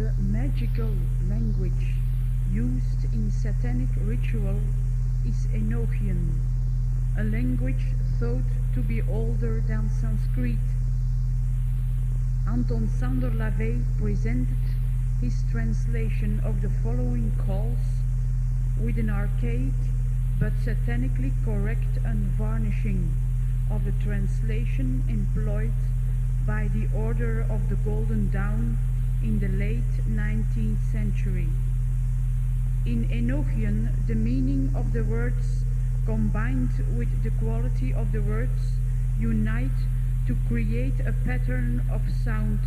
The magical language used in satanic ritual is Enochian, a language thought to be older than Sanskrit. Anton Sander Lavey presented his translation of the following calls with an archaic but satanically correct unvarnishing of the translation employed by the Order of the Golden Dawn in the late 19th century. In Enochian, the meaning of the words combined with the quality of the words unite to create a pattern of sound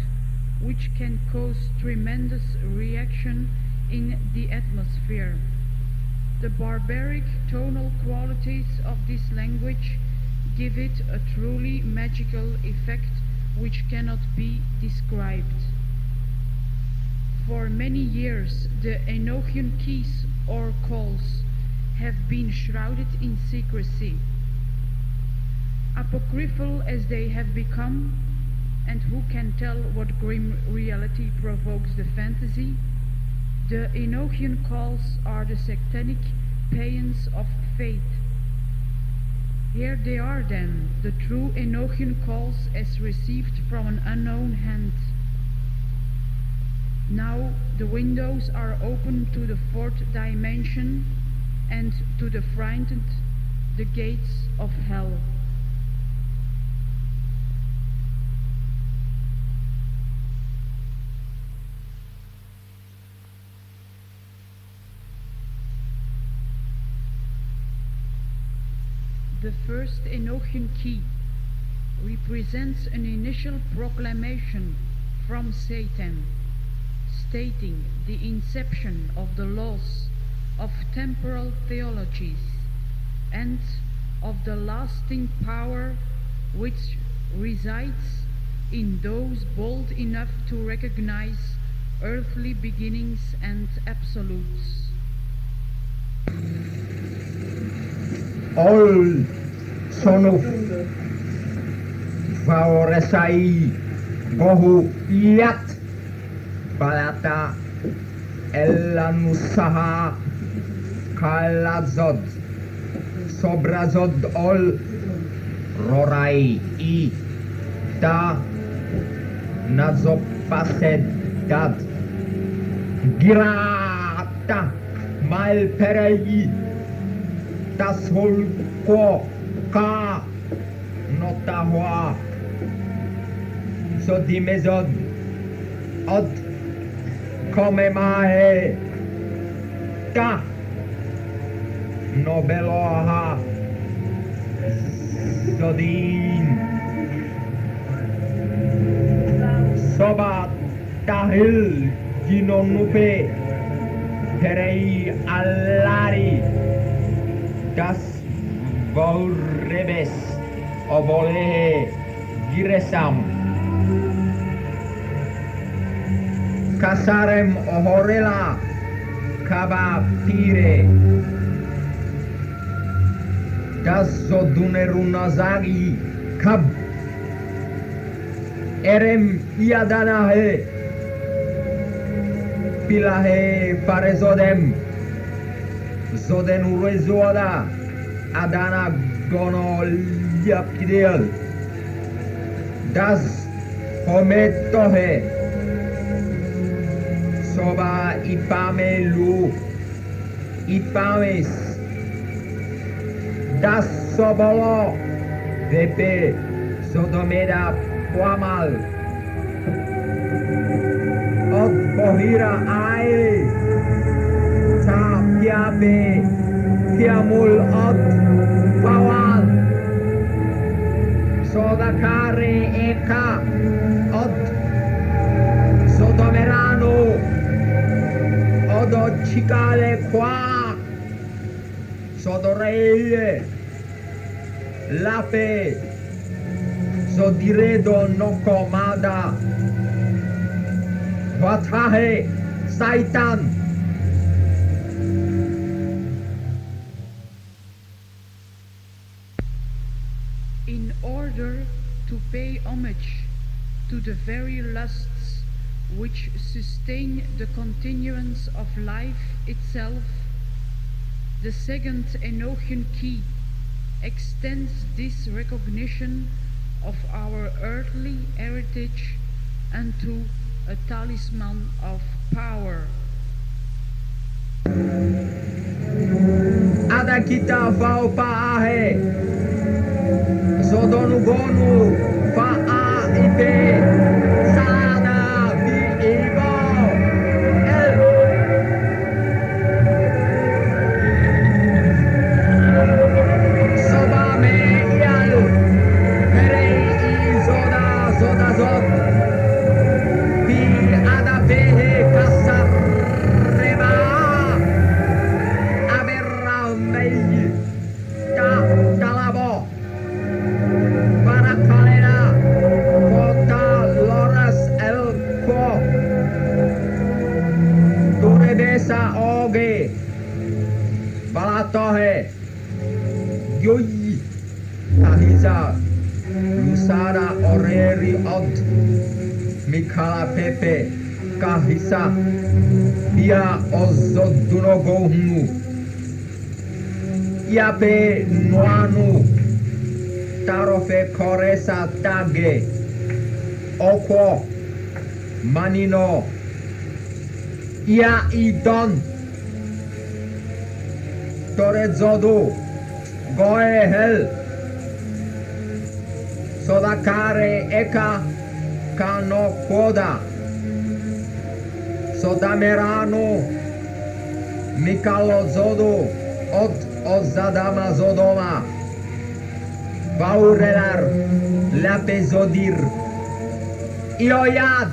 which can cause tremendous reaction in the atmosphere. The barbaric tonal qualities of this language give it a truly magical effect which cannot be described. For many years, the Enochian keys or calls have been shrouded in secrecy. Apocryphal as they have become, and who can tell what grim reality provokes the fantasy, the Enochian calls are the satanic paeans of faith. Here they are then, the true Enochian calls as received from an unknown hand. Now the windows are open to the fourth dimension and to the frightened, the gates of hell. The first Enochian key represents an initial proclamation from Satan, stating the inception of the laws of temporal theologies and of the lasting power which resides in those bold enough to recognize earthly beginnings and absolutes. All son of Vaoresai Gohu Yat Balata Elanusaha Kalazod Sobrazod Ol Rorai I Da Nazopased Dad Girata Malperei Das Holko Ka Notahua Sodimezod Od Komemae Ta Nobeloha Sodin Soba Tahil Ginonupe Terei Allari Das Volrebes Obolehe Giresam Kasarem Ohorela Kaba Pire Das Zodunerunazagi Kab Erem Iadanahe Pilahe Farezodem Zoden Urezoda Adana Gono Liapidel Das Hometohe Soba Ipame Lu Ipames Das Sobolo Vepe Sodomeda Puamal Od Bohira Ae Piabe, Piamul Od Pawal Sodakare Eka Od Sodomerano Odo Chicale Qua Sodoreie Lape Sodiredo Nokomada Vatahe Saitan in order to pay homage to the very lusts which sustain the continuance of life itself, the second Enochian key extends this recognition of our earthly heritage unto a talisman of power. Ada kita vau paahe Sodonu gonu faa ipe Salada vi ibo El Soba me ial Perei i zoda zoda zod Vi ada pehe kasar reba Aberramei ta talabo para calera kota loras el ko turebesa oge balatohe yoi kahiza lusara oreri od mikala pepe kahisa ia ozodunogohunu Iape noanu tarofe koresa tage okwo manino ia idon torezodu goe hel sodakare eka kano koda sodamerano mikalo zodu od Ozadama Zodoma Baurelar Lapezodir Ioyad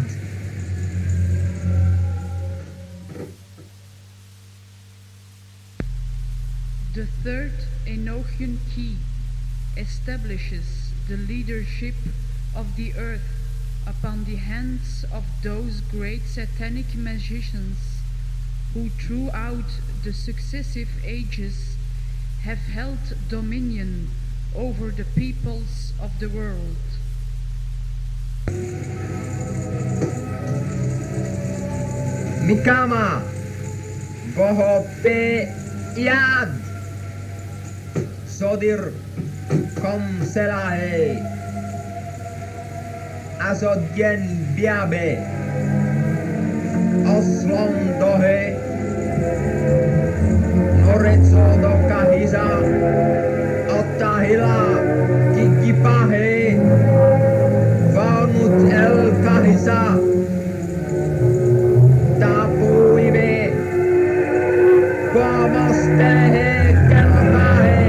The third Enochian key establishes the leadership of the earth upon the hands of those great satanic magicians who throughout the successive ages have held dominion over the peoples of the world. Mikama Gohope Iad Sodir Kom Selahe Azodien Biabe Oslom Dohe Norezo do Kahiza Otahila Kikipahe Vaunut El Kahiza Tapu Ibe Quamostehe Kelpahe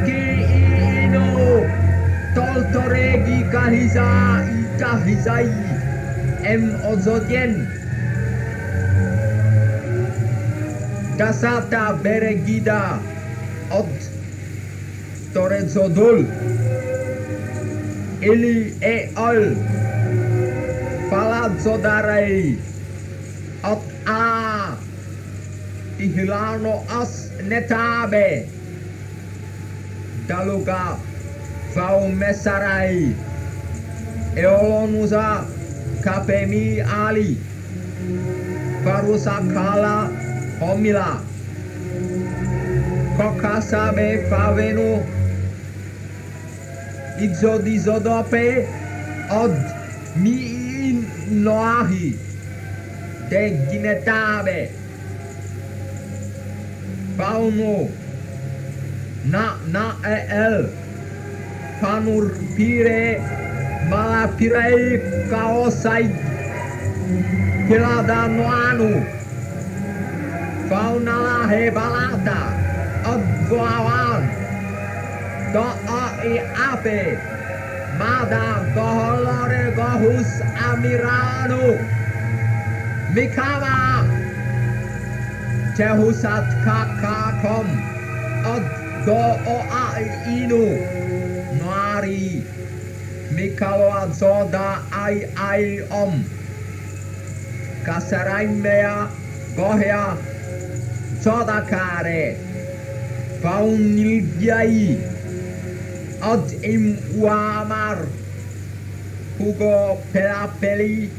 Ki Ino Toltoregi Kahiza Itahizai Em Ozodien Dasata Beregida Od Torezodul Ili e ol Palazzo Darei Ot a Tihilano as netabe Daluga Vau mesarai Eolonusa Kapemi ali Varusakala Homila Kokasabe Favenu Idzodizodope Od Mi Noahi De Ginetabe Pauno Na el Panur Pire Malapirei Kaosai Kilada Noanu Fauna Hebalata Advoawan Do I Ape Mada Goholore Gohus Amiranu Mikama Tehusat Kakakom Od Do O Inu Noari Mikalo Azoda Ai Om Kasaraimea Gohea Sodakare Faunilgiai Ad im Uamar Fugo pelapeli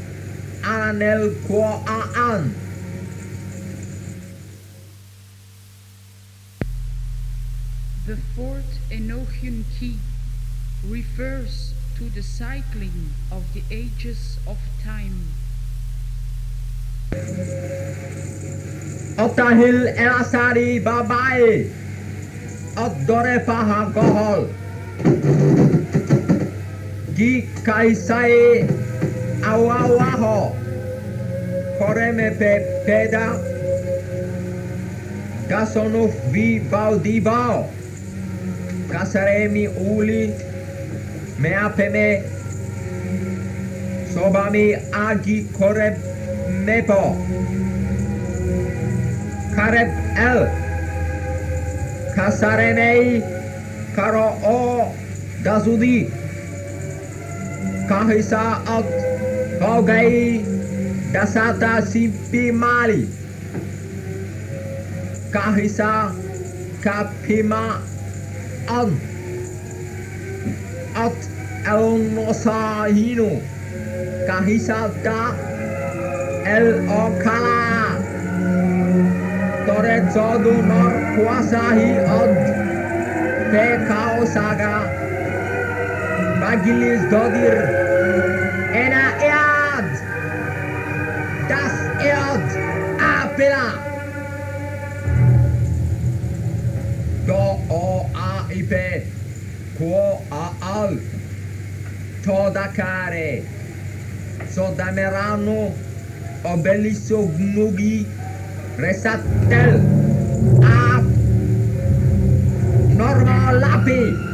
anel quo aan. The fourth Enochian key refers to the cycling of the ages of time. Otahil elasari babae. Odore paha gohol. Gi kaisai awawaho. Koreme pe peda. Gasonuf vi baudibao. Kasaremi uli. Me apeme. Sobami agi koreb mepo. Kareb el. Kasaremei karo o dazudi. Kahisa at hogai dasata simpi mali. Kahisa kapima an. At el nosahinu. Kahisa da el okala. Tore zodu nor kuasahi od. Pekao saga. Bagilis dodir. Ena ead. Das ead. Apela. Do o a ipe. Quo a al. Todakare. Sodamerano. Obelisso gnugi. Resatel. Ap. Normal lapi.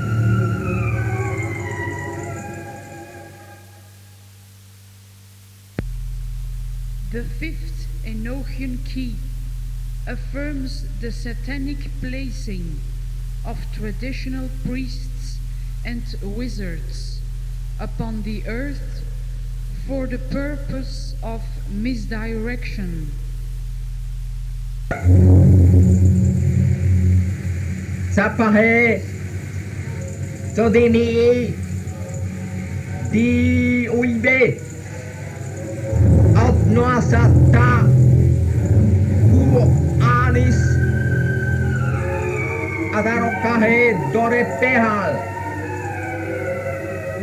The fifth Enochian key affirms the satanic placing of traditional priests and wizards upon the earth for the purpose of misdirection. Sapahe Sodini Di Uibe Noasata Ku Anis Adarokahe Dore Pehal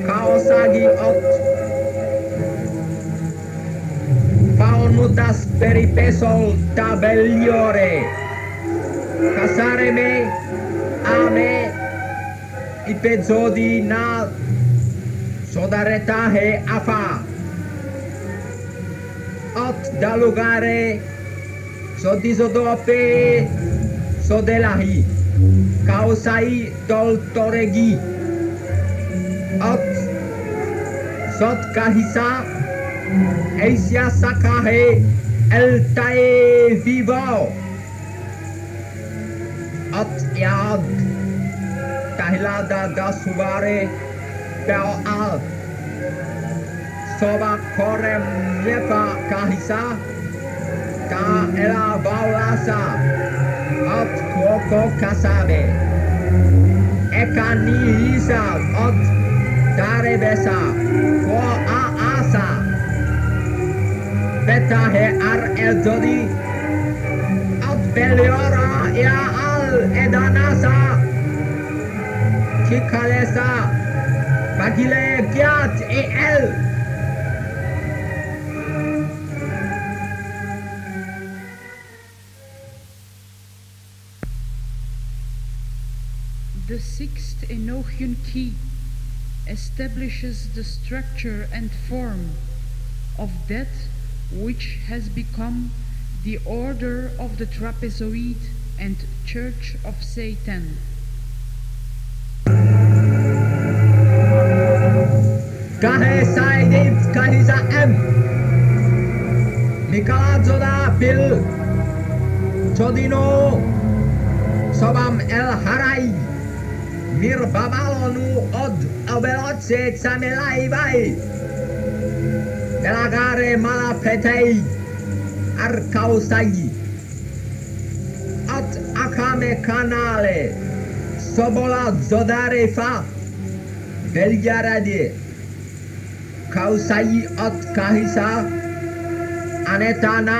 Kaosagi Ot Faunutas Peripesol Tabeliore Kasareme Ame Ipezodi Na Sodaretahe Afa Ot da lugare so disodope so delahi kausai doltoregi ot sot kahisa eisia sakahe el tae vivo ot yad tahilada da subare peo al Soba korem lepa kahisa ka ela baulasa at koko kasabe ekani hisa at darebesa ko asa beta he ar el dodi at beliora ya al edanasa kikalesa bagile giat e el The sixth Enochian key establishes the structure and form of that which has become the order of the trapezoid and Church of Satan. Kahe saidit kahisa em Mikalazoda pil Chodino Sobam el harai Mir babalonu od obelotse tsamelai vai Delagare malapetei Arkausai At akame kanale Sobola zodare fa Belgarade kausai od kahisa anetana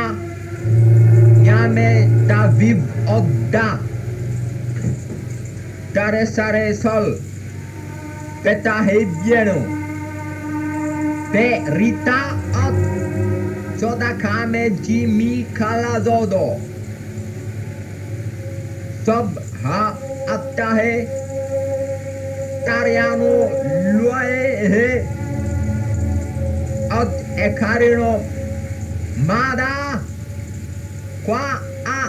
nyame ta viv odda tare sare sol peta hebieno pe rita od soda kame jimi kalazodo sob ha attahe tariano luae he od ekarino mada qua a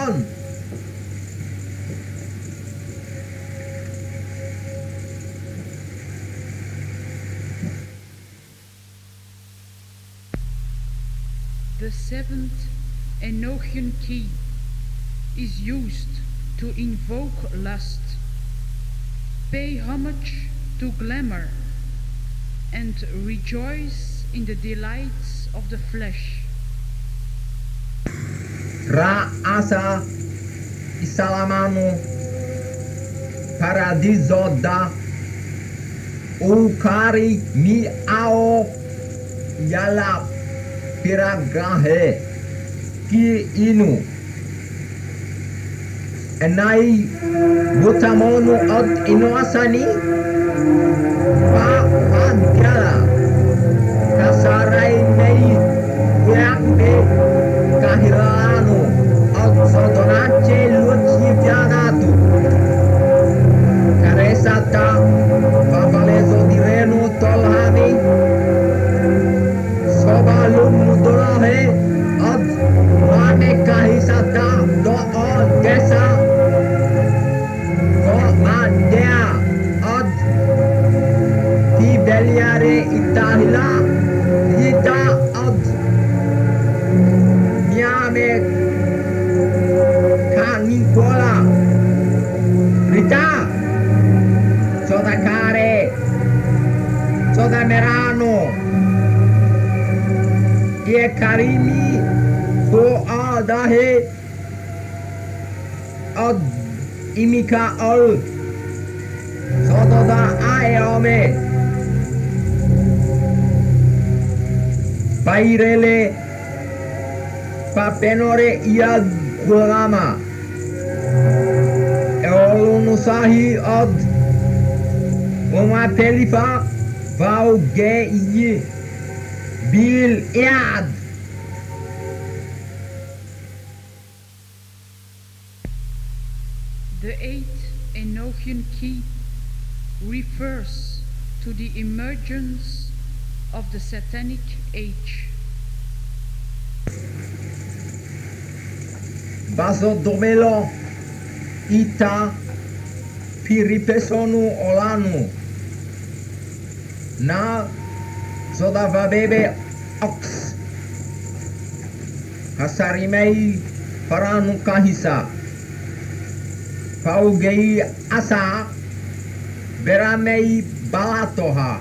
on The seventh Enochian key is used to invoke lust, pay homage to glamour, and rejoice in the delights of the flesh. Ra asa isalamano paradiso da ukari mi ao yala piragahe ki inu enai butamono od inoasani pa adgala kasarai nei yakbe kahirano od sodonace luci pianatu caresata favalezo di reno tolhami sobalum dolahe od mame kahisata do od desa ko mandea od ti beliare itahila ita od nyame kanicola rita soda care soda merano ye karimi ko adahe od imika ol soda aeome pairele papenore ia gulama eolunusahi od uma pelifa valge bil iad The eighth Enochian key refers to the emergence of the Satanic age. Vasodomelo ita piripesonu olanu na sodavabebe ox hasarimei paranu kahisa paugei asa beramei balatoha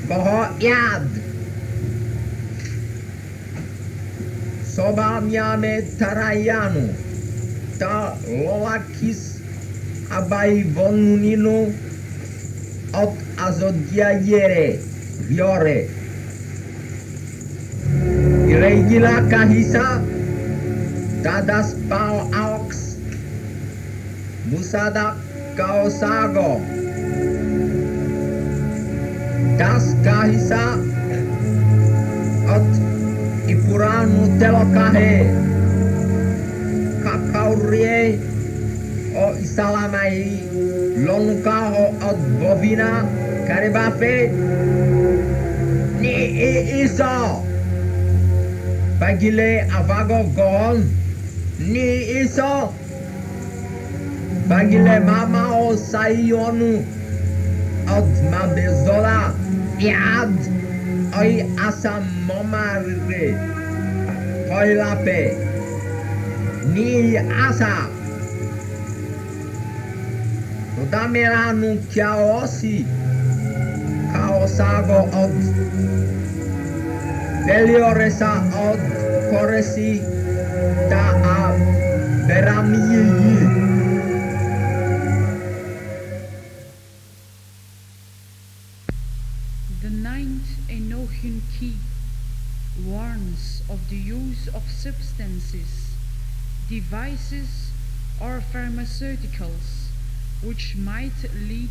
boho yad soba miame tarayanu ta lolakis abai vonunino od azodiaiere viore iregila kahisa dadas pao aux musada kaosago das kahisa od ipuranu telokahe kakaurie o isalamai lonukaho od bovina karibafe ni iso pagile avago gon ni iso pagile mama o saionu od mabezola iad oi asa momare hoilape ni asa dameranu kiaosi kaosago od belioresa od koresi ta a beramiyi The warns of the use of substances, devices, or pharmaceuticals which might lead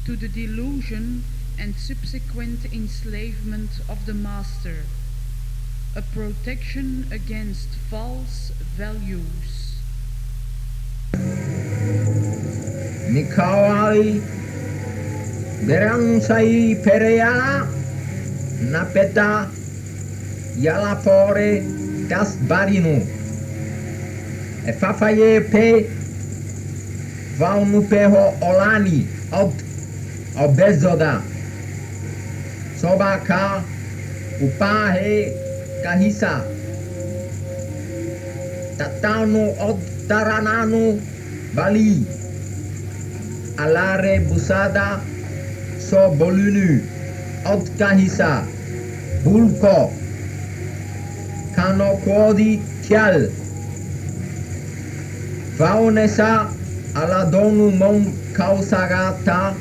to the delusion and subsequent enslavement of the master, a protection against false values. Nikawai Beransai Pereala Napeta Yalapore Das Barinu E Fafaye Pe Vaunu Perro Olani Od Obezoda Sobaka Upahe Kahisa Tatanu Od Tarananu Bali Alare Busada So Bolunu Od Kahisa Bulko Kano Kodi Tial Vaonesa Aladonu Mon Kausagata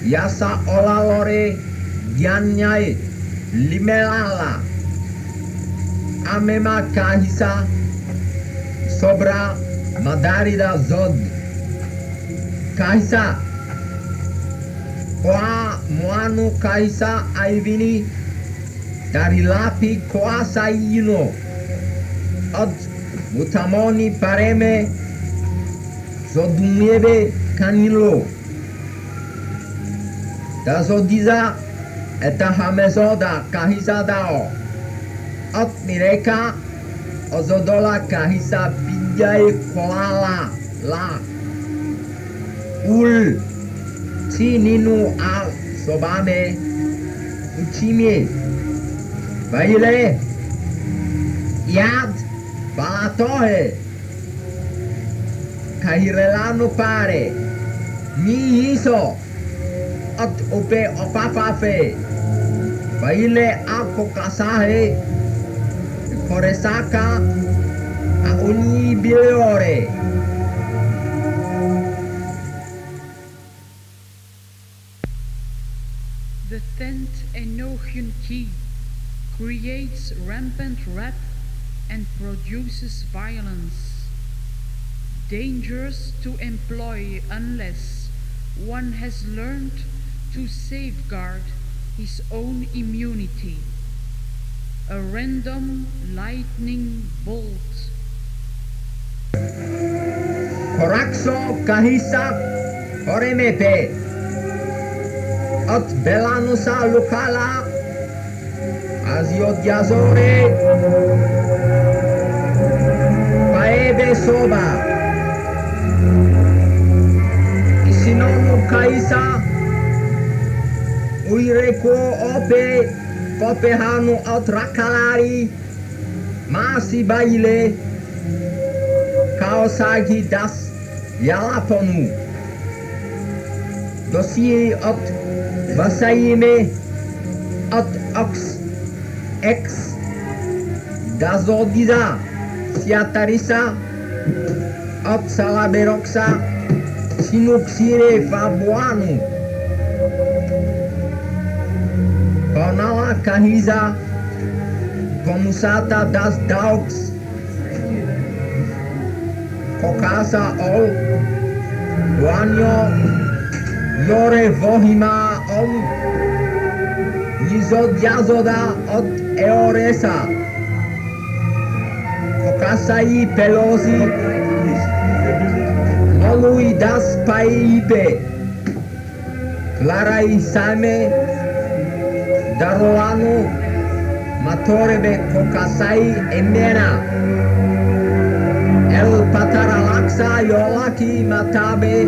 Yasa Olalore Gyanyai Limelala Amema Kahisa Sobra Madarida Zod Kahisa Koa Moanu Kahisa Aivini Dari Lapi Koa Saino Od Mutamoni Pareme Zoduniebe Canilo Da Zodiza Eta Hamezoda Kahisa Dao Od Mireka Ozodola Kahisa Bidjai Koala La Ul Tininu Al Sobame Uchime Baile Yad Balatohe Kahirelano Pare Mi Iso Ot Ope Opafafe Baile Apokasahe Koresaka Auni Bileore The 10th Enochian key creates rampant wrath and produces violence, dangerous to employ unless one has learned to safeguard his own immunity. A random lightning bolt. Coraxo Kahisa Oremepe Ot Belanusa Lucala Aziodiazore Paebe Soba Isinonu Kaisa Uireko Ope Popehanu Ot Rakalari Masi Baile Kaosagi Das Yalaponu Dossier Ot Vasaime Ot Ox Ex Dazodiza Siatarisa Ot Salaberoxa Sinuxire Fabuanu Konala Kahisa Komusata Das Dogs Kokasa Ol Guanyo Yore Vohima Om Yizodyazoda Ot Eoresa Kokasai Pelosi Nolui Das Paibe Clarai Same Darolano Matorebe Kokasai Emena El Pataralaxa Yolaki Matabe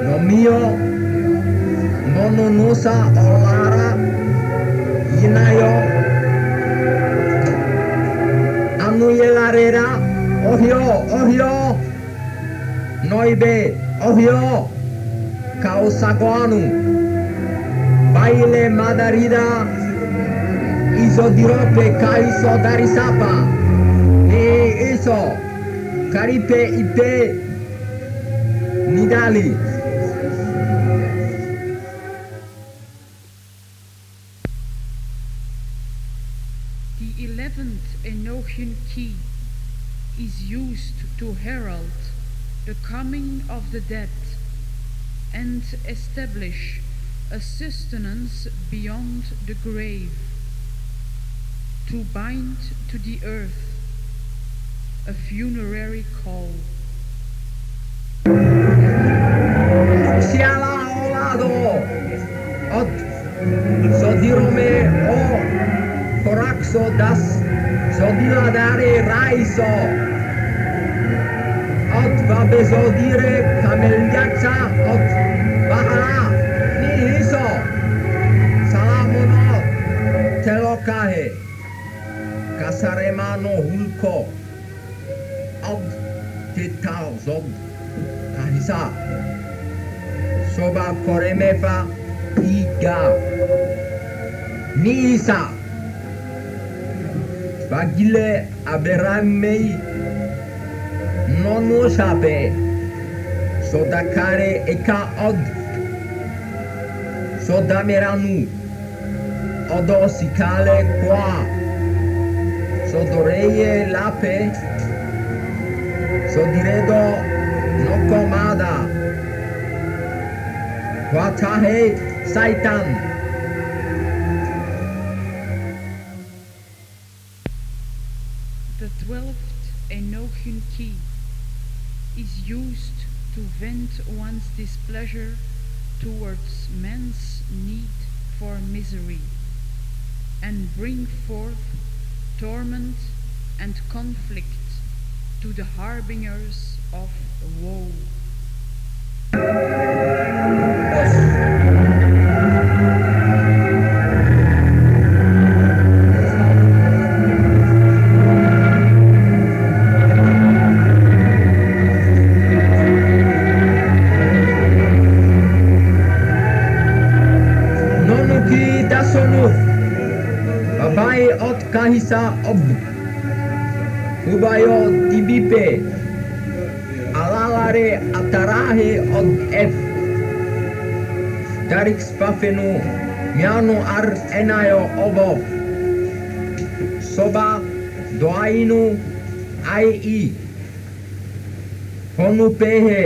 No mio Mononosa Olara Yinayo Anuyelarera Ohio Noibe Ohio Kausagoanu Baile Madarida Isodirope Kaiso Darisapa Ni Iso Karipe Ipe Nidali The 11th Enochian key is used to herald the coming of the dead and establish a sustenance beyond the grave, to bind to the earth a funerary call. Siala olado od sodirome o coraxo das sodiladare raiso od vabesodire cameliaca od bahala nihiso salamono telokahe kasaremano hulko od tital zod kahisa soba koremefa iga nisa bagile aberamei non lo sape sodakare eka od sodameranu odosikale qua sodoreye lape sodiredo nokomada watahe saitan. The 12th Enochian key is used to vent one's displeasure towards man's need for misery and bring forth torment and conflict to the harbingers of woe. Nonuki dasonu babai ot kahisa ob ubayo tibipe alalare atarahe od f darik spafenu miano ar enayo obov soba doainu ai honupehe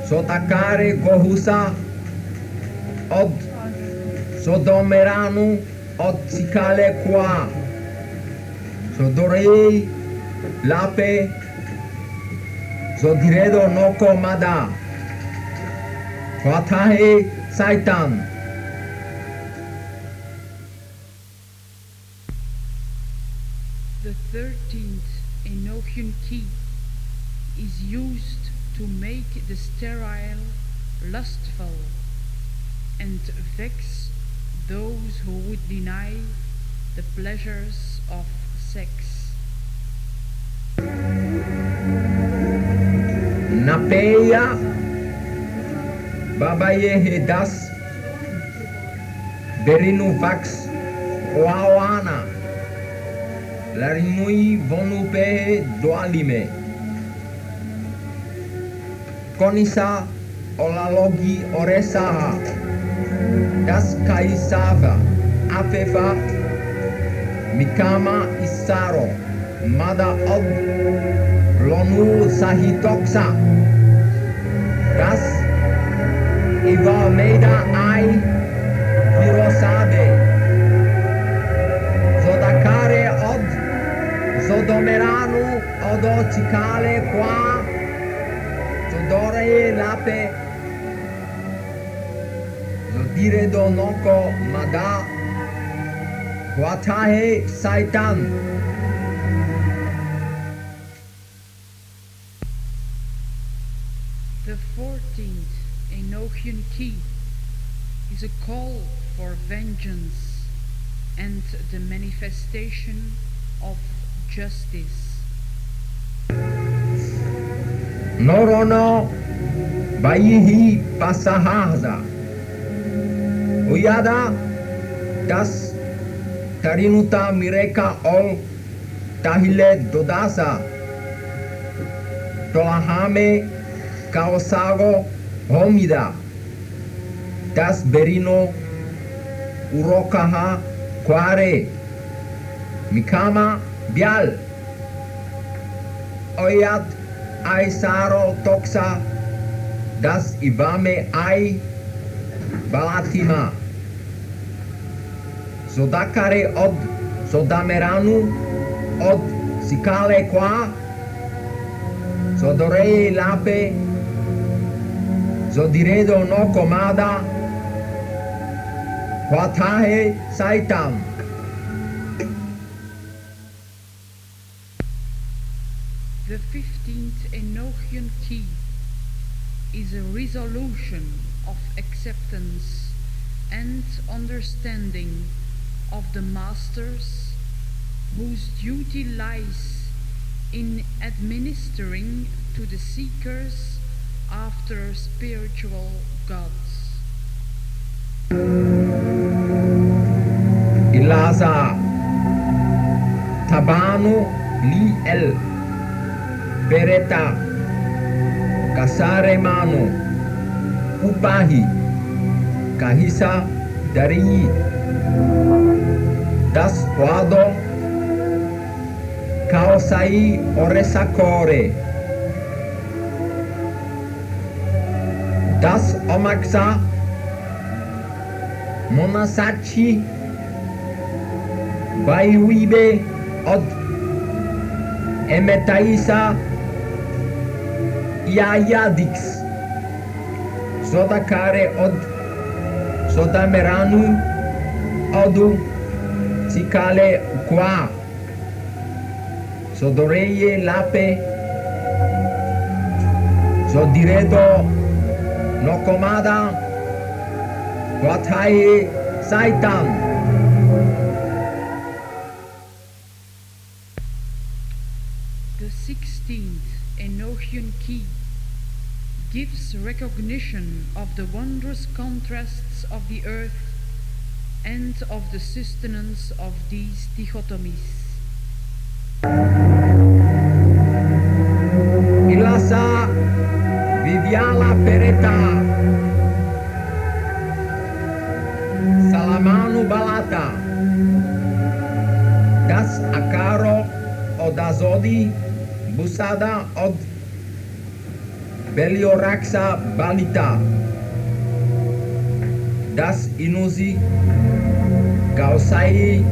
sotakare gohusa od sodomeranu od sikale qua sodorei lape sodiredo noko mada watahe saitan. The 13th Enochian key is used to make the sterile lustful and vex those who would deny the pleasures of sex. Napeya babaye hedas berinu vax oawana larinui vonupe doalime konisa olalogi oresaha das kaisava afefa mikama isaro mada od lonu sahitoksa das iva meida ai hirosabe zodakare od zodomeranu odo cikale qua zodore lape zodire do noko mada watahe saitan. The 14th Enochian key is a call for vengeance and the manifestation of justice. Norono bayihi pasahaza uyada das tarinuta mireka ol tahile dodasa tolahame kaosago homida das berino urokaha quare Mikama bial. Oyat ai saro toxa das ibame ai balatima. Sodakare od sodameranu od sikale qua sodorei lape zodiredo no komada watahe saitam. The 15th Enochian key is a resolution of acceptance and understanding of the masters whose duty lies in administering to the seekers after spiritual gods. Ilasa Tabano li el Bereta Kasare mano Upahi Kahisa dari Das Wado Kaosai Oresakore Das Omaksa Monasachi Baiwibe Od Emetaisa Iayadix Sodakare Od Sodameranu Odu Sikale Qua Sodoreye Lape Sodiredo Nokomada Wataye Saitan. The 16th Enochian key gives recognition of the wondrous contrasts of the earth and of the sustenance of these dichotomies. Ilasa Viviala Pereta Salamanu Balata Das Akaro od Azodi Busada od Belioraxa Balita Das Inusi Gausai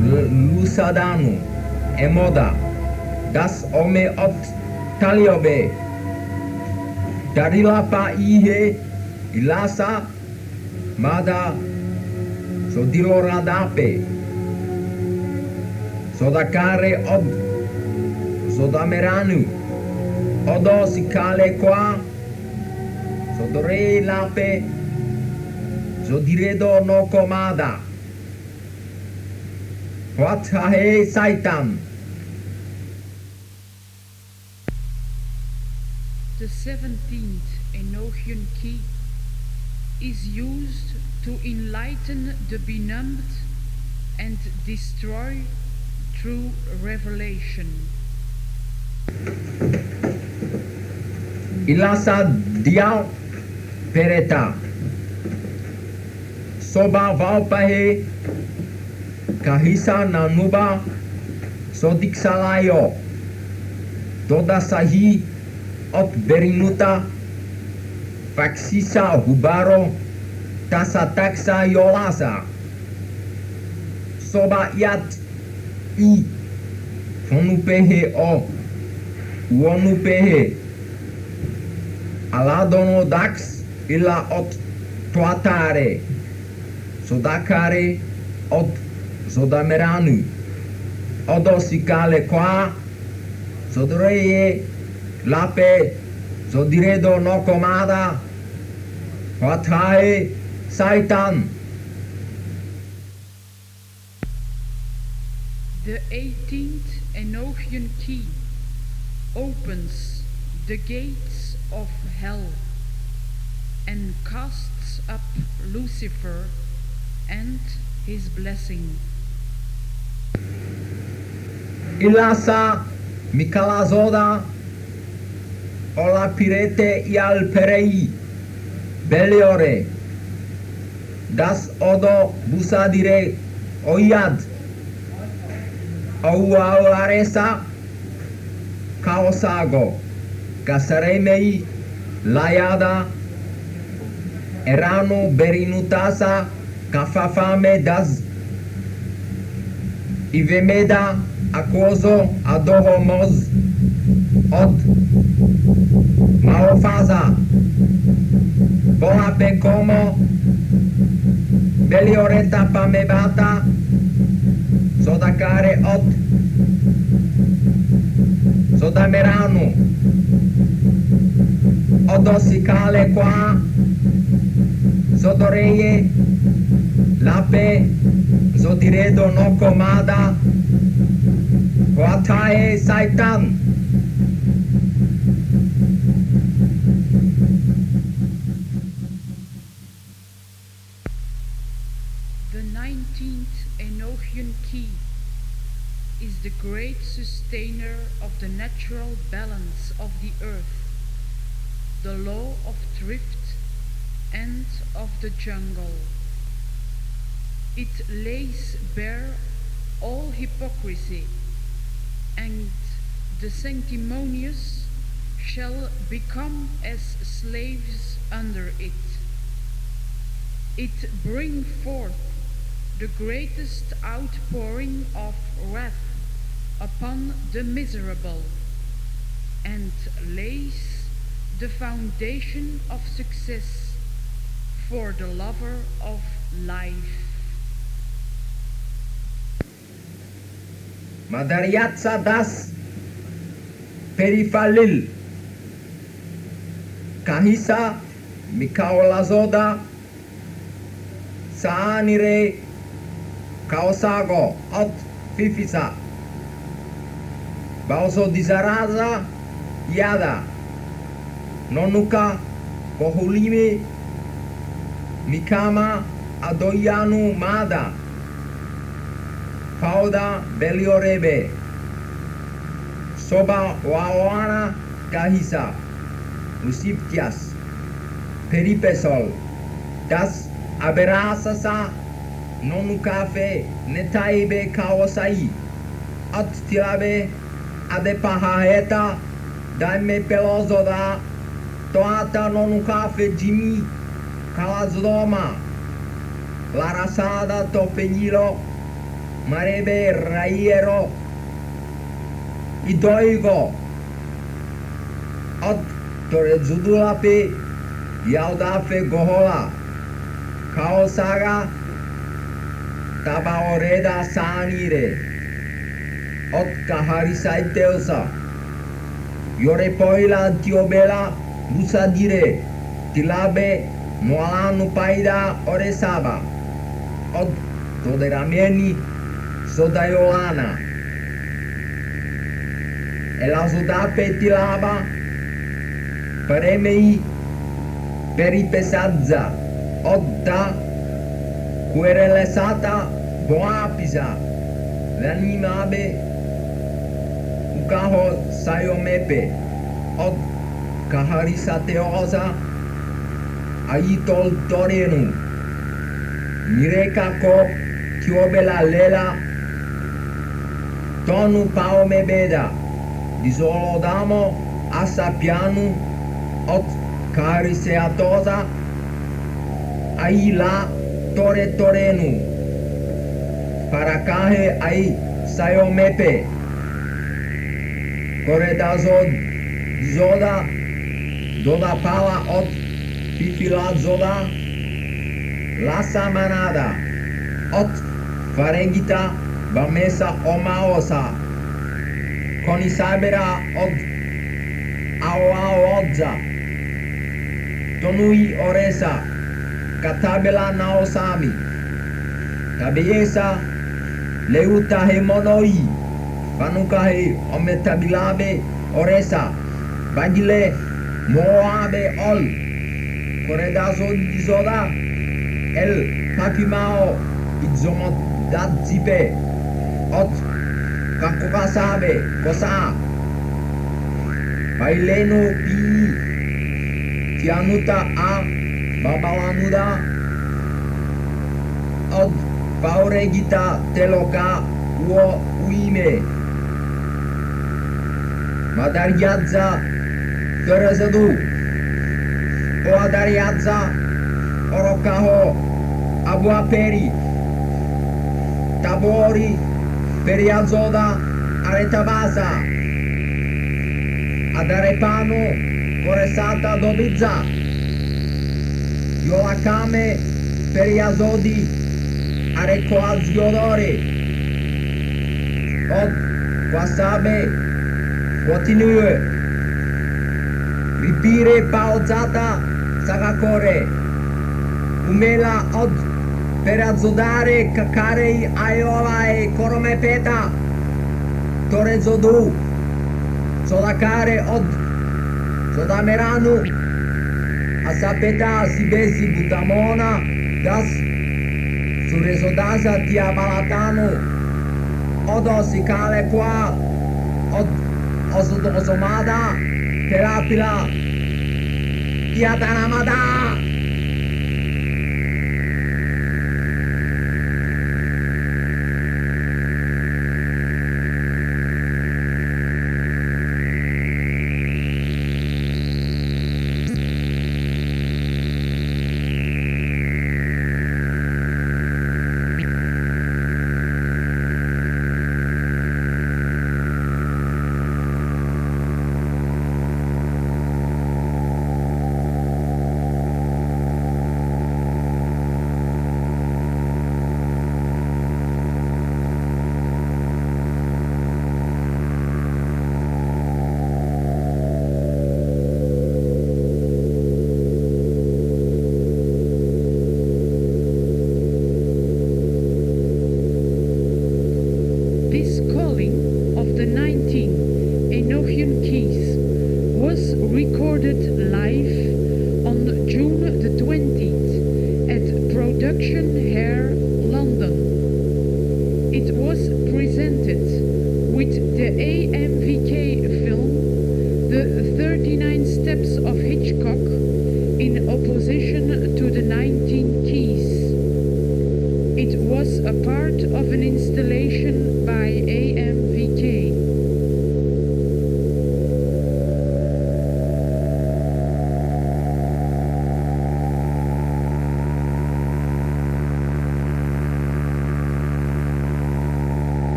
Lusadanu Emoda Das Ome od Taliobe Darilapa Ihe Ilasa Mada Sodiloradapé Sodakare Od Sodameranu Odo Sikale Qua Sodore Lape Sodiredo no Komada Watahe Saitan. The 17th Enochian key is used to enlighten the benumbed and destroy through revelation. Ilasa Diao Pereta Soba Valpahe Kahisa Nanuba Sodiksalayo Dodasahi Ot Berinuta Faxisa Hubaro Tasataxa Yolasa Soba Yat I Fonupehe O Uonupehe Aladono Dax Ila Ot Tuatare Sodakare Ot Sodameranu Odosikale Qua Sodreye Lape Sodiredo no Komada Watae Saitan. The 18th Enochian key opens the gates of hell and casts up Lucifer and his blessing. Ilasa Mikalazoda Ola Pirete Ial Perei Beliore Das Odo Busadire Oyad Au aresa kaosago. Kasaremei layada erano berinutasa kafafame das ivemeda aquoso adohomos od maofaza boape como belioreta pamebata sodacare od sodamerano odosicale qua sodoreie lape zodiredo no comada Watae Saitan. The 19th Enochian key is the great sustainer of the natural balance of the earth, the law of thrift and of the jungle. It lays bare all hypocrisy, and the sanctimonious shall become as slaves under it. It bring forth the greatest outpouring of wrath upon the miserable, and lays the foundation of success for the lover of life. Madariatsa das perifalil kahisa mikaolazoda saanire kaosago ot fifisa bauso dizaraza yada nonuka kohulime mikama adoyanu mada Pauda Beliorebe Soba Wawana Kahisa Usiptias Peripesol Das Aberasasa Nonukafe Netaibe Kaosai At Tilabe Adepahaheta Daime Pelozoda Toata Nonukafe Jimmy Kalazodoma Larasada Topenilo Marebe Raiero Idoigo Od Torezudulape Yaudafe Gohola Kaosaga Tabaoreda Sanire Od Kaharisaiteusa Yorepoila Tiobela Busadire Tilabe Moalanu Paida Oresaba Od Toderamieni Sodaiolana Elazodape tilaba Paremei Peripesazza Odda Querelesata Boapisa L'animabe Ukaho Sayomepe Od Kaharisateosa Aitol Torenu Mireka Ko Tiobela Lela Tonu Paume Beda Disolodamo Assapianu Ot Cariseatosa Aila Tore Torenu Parakahe Ai Sayomepe Coredazod Zoda Doda Pala Ot Pifila Zoda Lasa Manada Ot Farengita Bamesa Omaosa Conisabera Od Awaodza Tonui Oresa Katabela Naosami Tabiesa Leuta Hemonoi Fanukahe Ometabilabe Oresa Bagile Moabe Ol Coredazo Dizoda El Papimao Izomodadzipe Ot Kakokasabe Kosa Baileno Pi Tianuta A Babalanuda Od Pauregita Teloka Uo ujme. Madariazza Terezedu Oadariazza Orokaho Abuaperi Tabori Periazoda Aretabasa Adarepano Koresata Dobizza Yolakame Periazodi Arekoaziodore Od Wasabe Watinue Ripire Paozata Sagakore Umela Od Perazodare Kakarei Aiolae Koromepeta Torezodu Sodakare Od Sodameranu Asapeta Sibesi Butamona Das Suresodasa Tiabalatano Odosikale Qua Od Osomada Terapila Yatanamada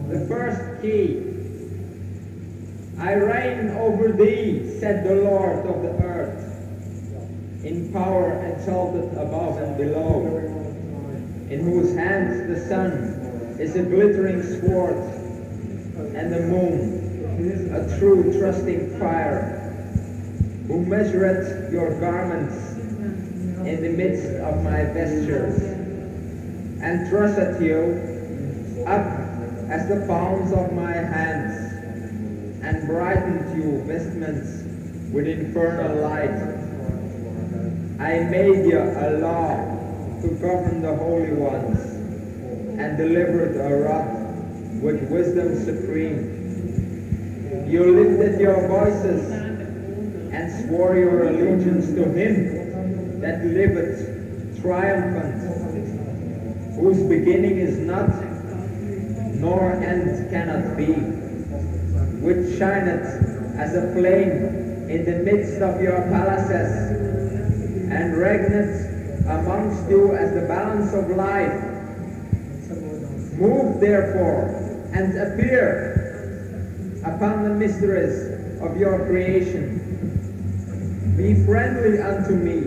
The first key. I reign over thee, said the Lord of the earth, in power exalted above and below, in whose hands the sun is a glittering sword, and the moon a true trusting fire, who measureth your garments in the midst of my vestures, and thrusteth you up as the palms of my hands, and brightened you vestments with infernal light. I made you a law to govern the holy ones, and delivered a rod with wisdom supreme. You lifted your voices and swore your allegiance to him that liveth triumphant, whose beginning is not, nor end cannot be, which shineth as a flame in the midst of your palaces, and reigneth amongst you as the balance of life. Move therefore and appear upon the mysteries of your creation. Be friendly unto me,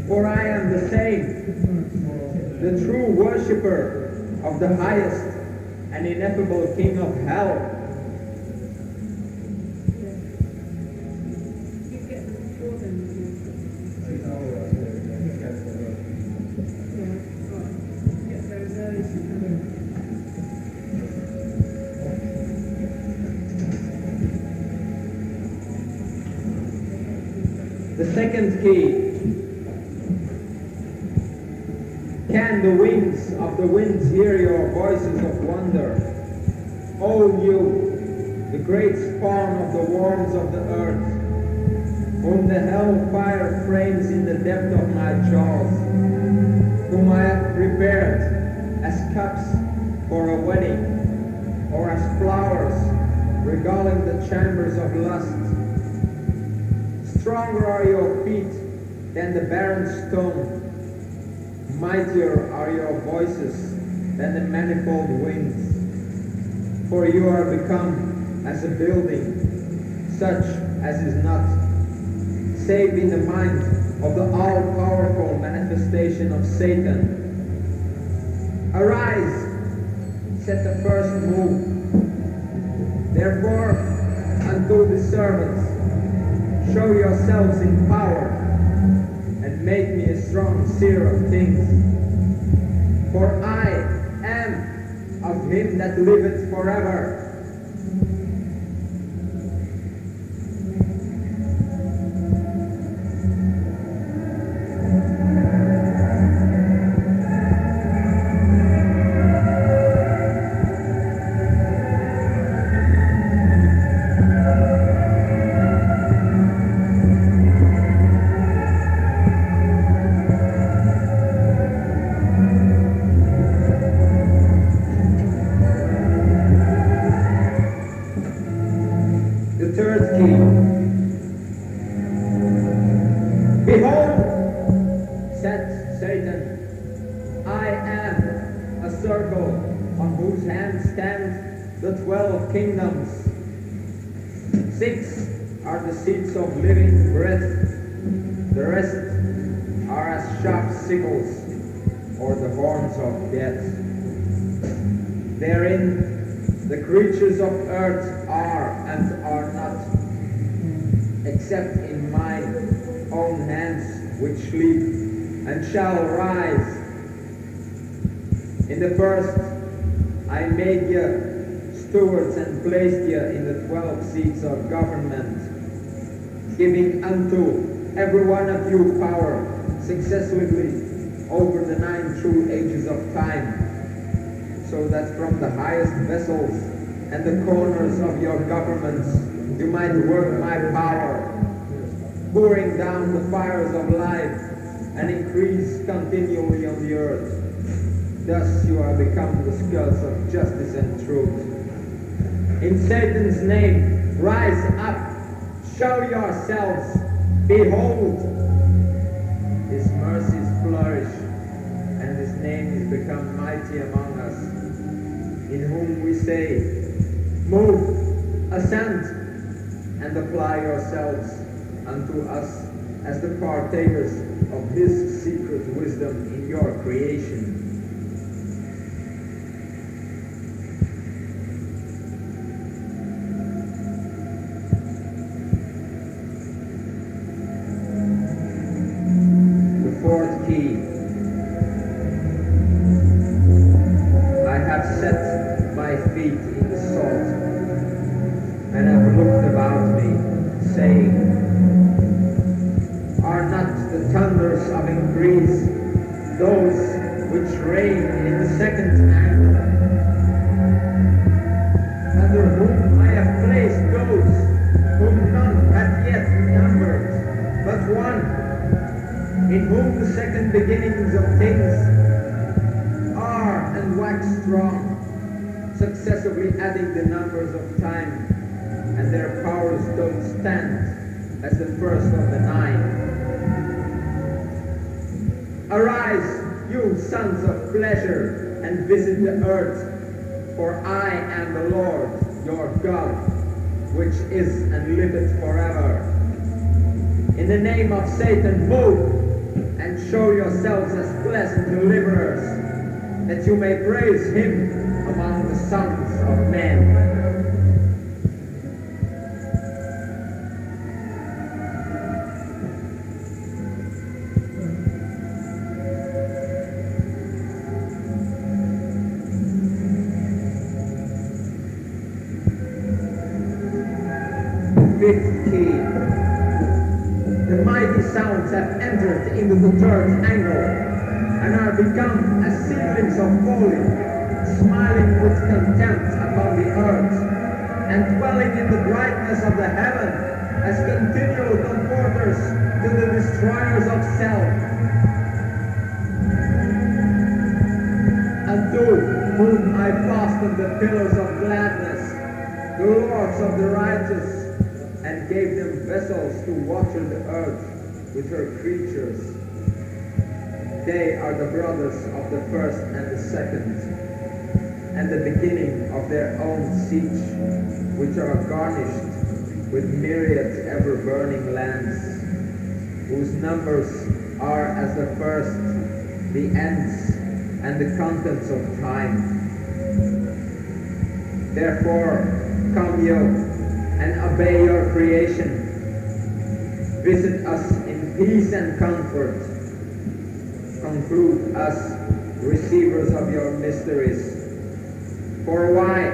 for I am the same, the true worshipper of the highest and ineffable King of hell. The second key. Can the wings of the winds hear your voices of wonder? O you, the great spawn of the worms of the earth, whom the hell fire frames in the depth of my jaws, whom I have prepared as cups for a wedding, or as flowers regaling the chambers of lust. Stronger are your feet than the barren stone, mightier are your voices than the manifold winds. For you are become as a building, such as is not, save in the mind of the all-powerful manifestation of Satan. Arise, said the first move. Therefore, unto the servants, show yourselves in power, and make me a strong seer of things. For I am of him that liveth forever. Behold, said Satan, I am a circle on whose hand stand the 12 kingdoms. 6 are the seeds of living breath. The rest are as sharp sickles or the horns of death. Therein the creatures of earth are and are not, except in mine own hands which sleep and shall rise. In the first I made ye stewards and placed ye in the 12 seats of government, giving unto every one of you power successively over the 9 true ages of time, so that from the highest vessels and the corners of your governments you might work my power, pouring down the fires of life and increase continually on the earth. Thus you are become the skulls of justice and truth. In Satan's name, rise up, show yourselves, behold, his mercies flourish, and his name is become mighty among us, in whom we say, move, ascend, and apply yourselves unto us as the partakers of his secret wisdom in your creation. Fourth key. I have set my feet in the salt, and have looked about me, saying, are not the thunders of increase those which reign in the second angle, under whom I have placed those whom none hath yet numbered, but one, in whom the second beginnings of things are and wax strong, successively adding the numbers of time, and their powers don't stand as the first of the 9. Arise, you sons of pleasure, and visit the earth, for I am the Lord your God, which is and liveth forever. In the name of Satan, move, and show yourselves as pleasant deliverers, that you may praise him among the sons of men. Fifth key. The mighty sounds have entered into the 3rd angle, and are become as seedlings of folly, smiling with contempt upon the earth, and dwelling in the brightness of the heaven, as continual comforters to the destroyers of self. Unto whom I fastened the pillars of gladness, the lords of the righteous, and gave them vessels to water the earth with her creatures. They are the brothers of the first and the second, and the beginning of their own siege, which are garnished with myriad ever-burning lamps, whose numbers are as the first, the ends, and the contents of time. Therefore, come you, and obey your creation. Visit us in peace and comfort. Conclude us receivers of your mysteries. For why?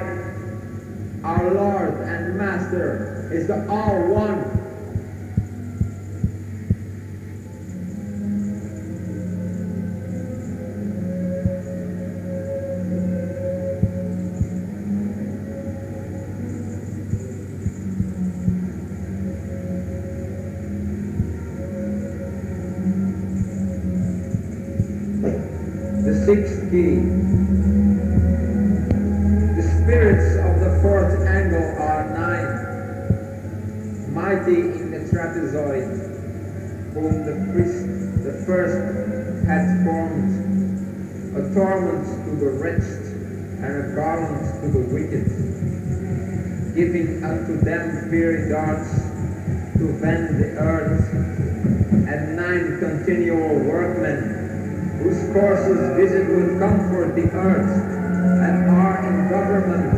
Our Lord and Master is the All-One. The 6th key. The spirits of the 4th angle are 9, mighty in the trapezoid, whom the priest, the first, had formed, a torment to the wretched, and a garland to the wicked, giving unto them fiery darts, to bend the earth, and 9 continual workmen, whose courses visit with comfort the earth, and are in government,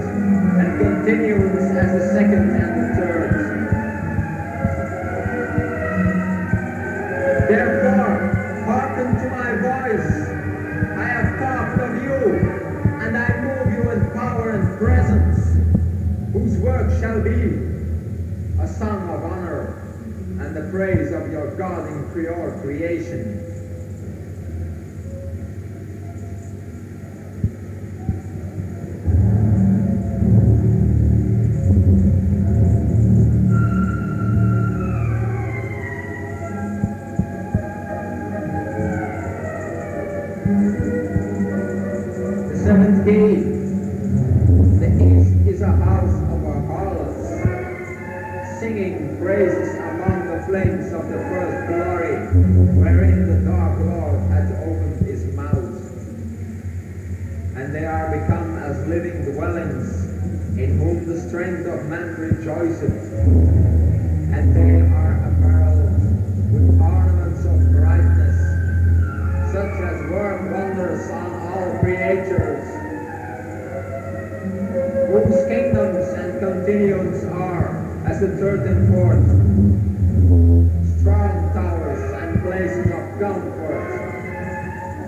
and continuance as the second and the third. Therefore, hearken to my voice. I have talked of you, and I move you in power and presence, whose work shall be a song of honor and the praise of your God in your creation. The seventh gate. The east is a house of our harlots, singing praises among the flames of the first glory, wherein the dark Lord hath opened his mouth. And they are become as living dwellings, in whom the strength of man rejoiceth. And they are apparelled with ornaments of brightness, such as work wonders on all creatures, whose kingdoms and continuance are as the third and fourth, strong towers and places of comfort,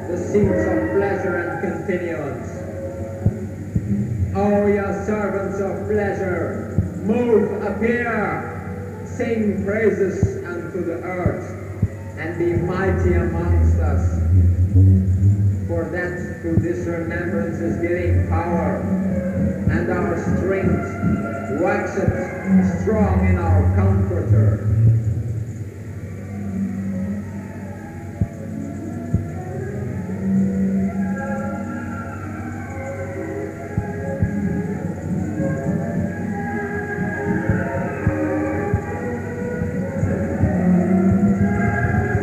the seats of pleasure and continuance. O ye servants of pleasure, move, appear, sing praises unto the earth, and be mighty amongst us. For that through this remembrance is giving power, and our strength waxeth strong in our Comforter.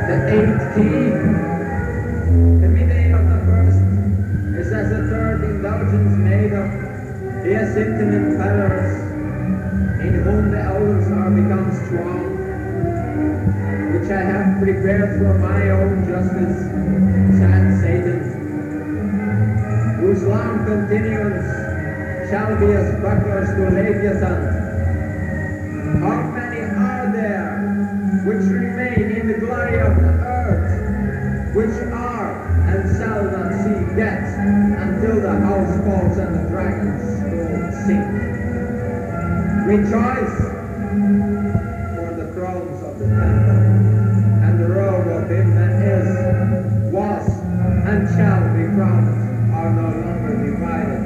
The eighth key. The meaning of the first is as a third indulgence made of hyacinthine pillars, in whom the elders are become strong, which I have prepared for my own justice, said Satan, whose long continuance shall be as bucklers to Leviathan. How many are there which remain in the glory of the earth, which are and shall not see death until the house falls and the dragons will sink? Rejoice, for the crowns of the temple and the robe of him that is, was, and shall be crowned are no longer divided.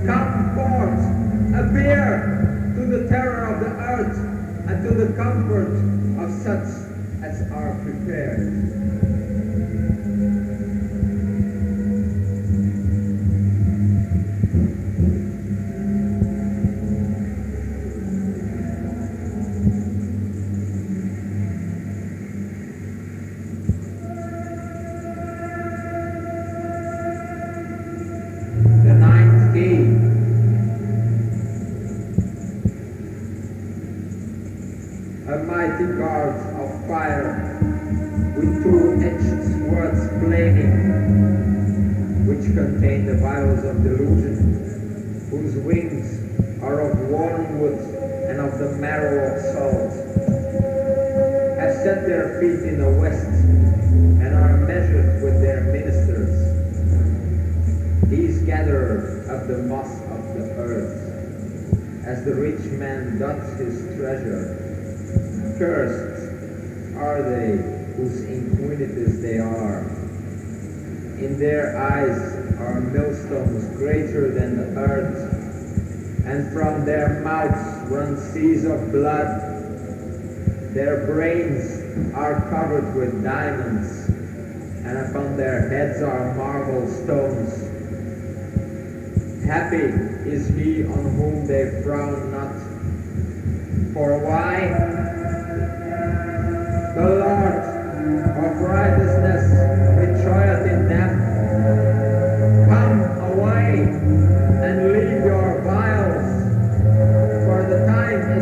Come forth, appear to the terror of the earth, and to the comfort of such as are prepared. The ninth key. A mighty guard of fire, with two-edged swords flaming, which contain the vials of delusion, whose wings are of wormwood and of the marrow of salt, have set their feet in the west, and are measured with their ministers. These gather up the moss of the earth, as the rich man doth his treasure. Cursed are they whose iniquities they are. In their eyes are millstones greater than the earth, and from their mouths run seas of blood. Their brains are covered with diamonds, and upon their heads are marble stones. Happy is he on whom they frown not. For why? The Lord of righteousness rejoiceth in them. Come away and leave your vials, for the time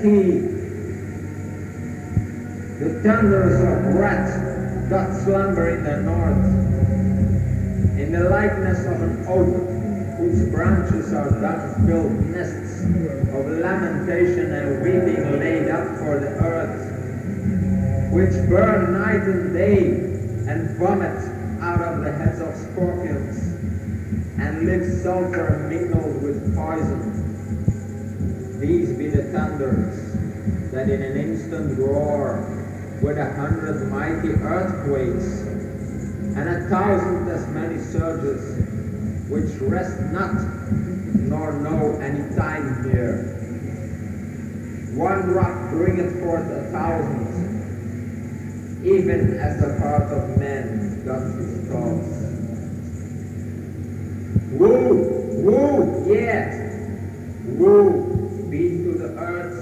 key. The thunders of wrath doth slumber in the north, in the likeness of an oak whose branches are dung-filled nests of lamentation and weeping laid up for the earth, which burn night and day and vomit out of the heads of scorpions and live sulfur mingled with poison. These be the thunders that in an instant roar with 100 mighty earthquakes and 1,000 as many surges, which rest not nor know any time here. One rock bringeth forth 1,000, even as the heart of man doth his thoughts. Woe, woe, yet, woe be to the earth,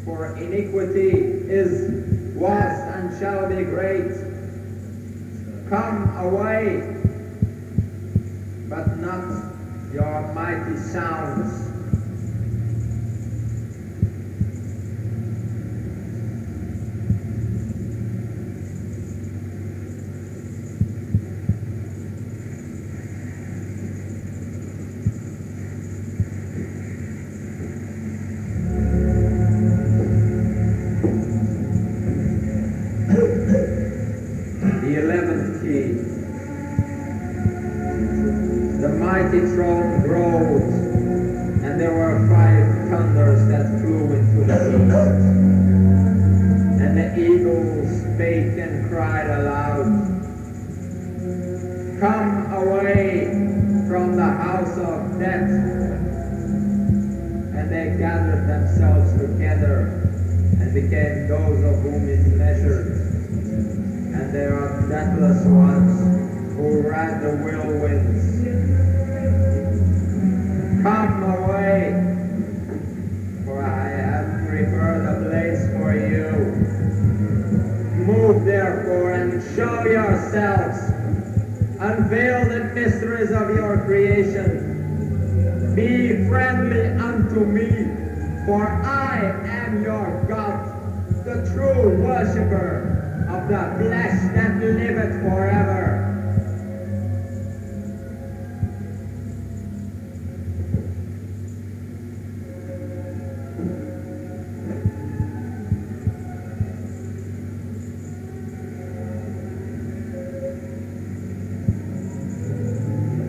for iniquity is, was, and shall be great. Come away, but not your mighty sounds. The 11th key. The mighty throne rolled, and there were 5 thunders that flew into the east. And the eagles spake and cried aloud, Come away from the house of death. And they gathered themselves together and became those of whom is measured. And there are deathless ones who ride the whirlwinds. Come away, for I have prepared a place for you. Move therefore and show yourselves. Unveil the mysteries of your creation. Be friendly unto me, for I am your God, the true worshipper of the flesh that liveth forever.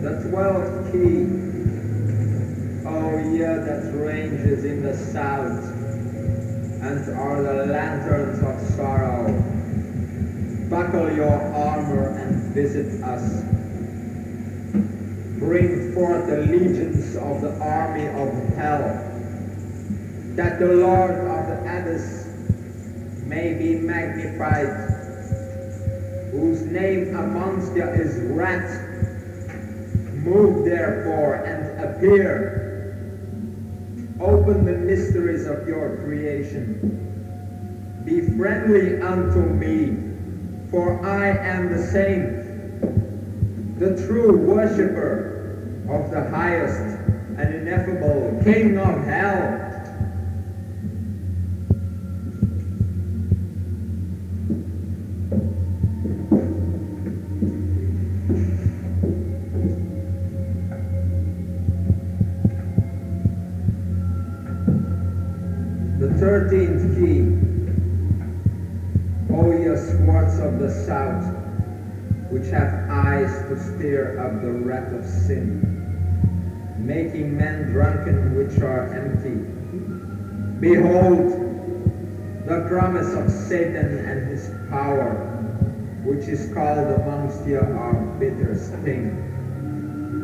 The 12th key, O year that ranges in the south, and are the lanterns of sorrow. Buckle your armor and visit us. Bring forth the legions of the army of hell, that the Lord of the abyss may be magnified, whose name amongst you is wrath. Move therefore and appear. Open the mysteries of your creation. Be friendly unto me, for I am the same, the true worshipper of the highest and ineffable King of hell. The 13th key. O ye swords of the south, which have eyes to stir up the wrath of sin, making men drunken which are empty. Behold, the promise of Satan and his power, which is called amongst you our bitter sting.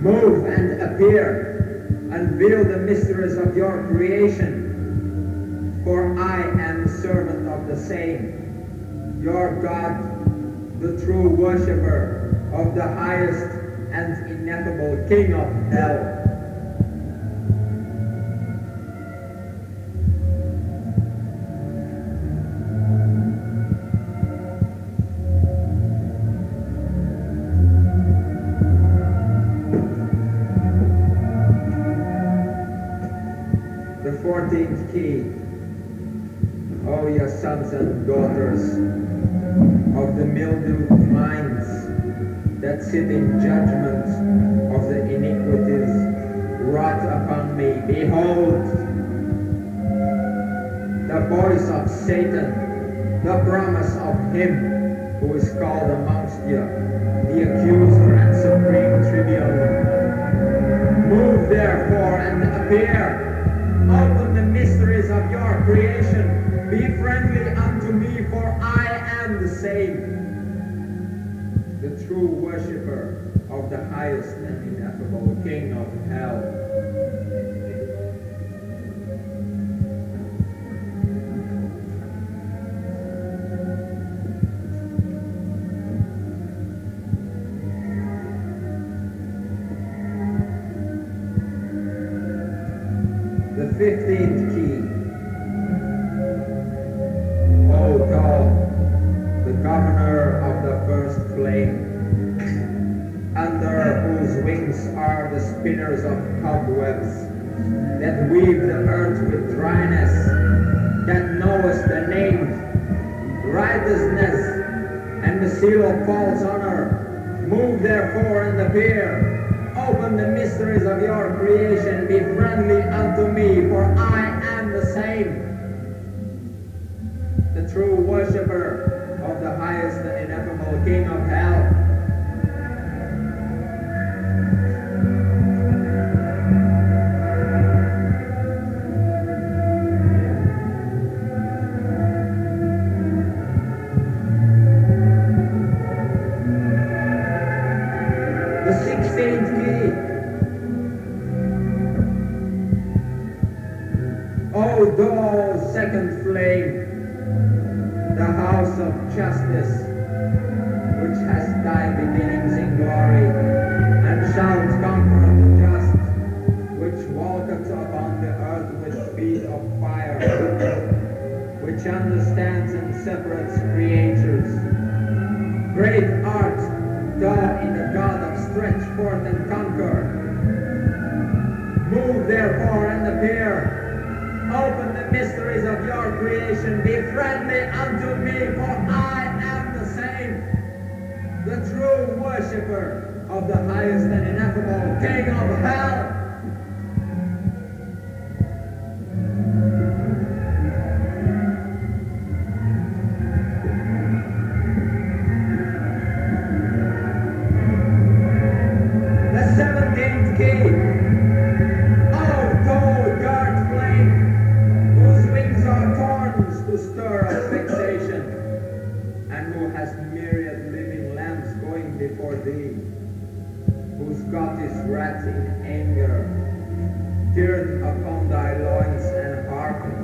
Move and appear, unveil the mysteries of your creation, for I am the servant of the same, your God, the true worshipper of the highest and ineffable King of hell. The 14th key. glorious sons and daughters of the mildewed minds that sit in judgment of the iniquities wrought upon me. Behold, the voice of Satan, the promise of him who is called amongst you, the accuser and supreme tribune. Move therefore and appear. Open the mysteries of your creation. Be friendly unto me, for I am the same, the true worshipper of the highest and ineffable King of hell. The 15th key. O God, the governor of the first flame, under whose wings are the spinners of cobwebs, that weave the earth with dryness, that knowest the name, righteousness, and the seal of false honor. Move therefore and appear. Open the mysteries of your creation. Be friendly unto me, for I am the same, the true worshipper of the highest and ineffable King of hell. The 16th key. O thou second flame, the house of justice, which has thy beginnings in glory, and shalt comfort the just, which walketh upon the earth with feet of fire, which understands and separates creatures. Great art thou in the God of stretch forth and conquer. Move therefore and appear. Open the mysteries of your creation. Be friendly unto me, for I am the same, the true worshipper of the highest and ineffable King of hell. The 17th key. O thou dark flame, whose wings are thorns to stir up vexation, and who has myriad living lamps going before thee, whose God is wrath in anger. Gird upon thy loins and hearken.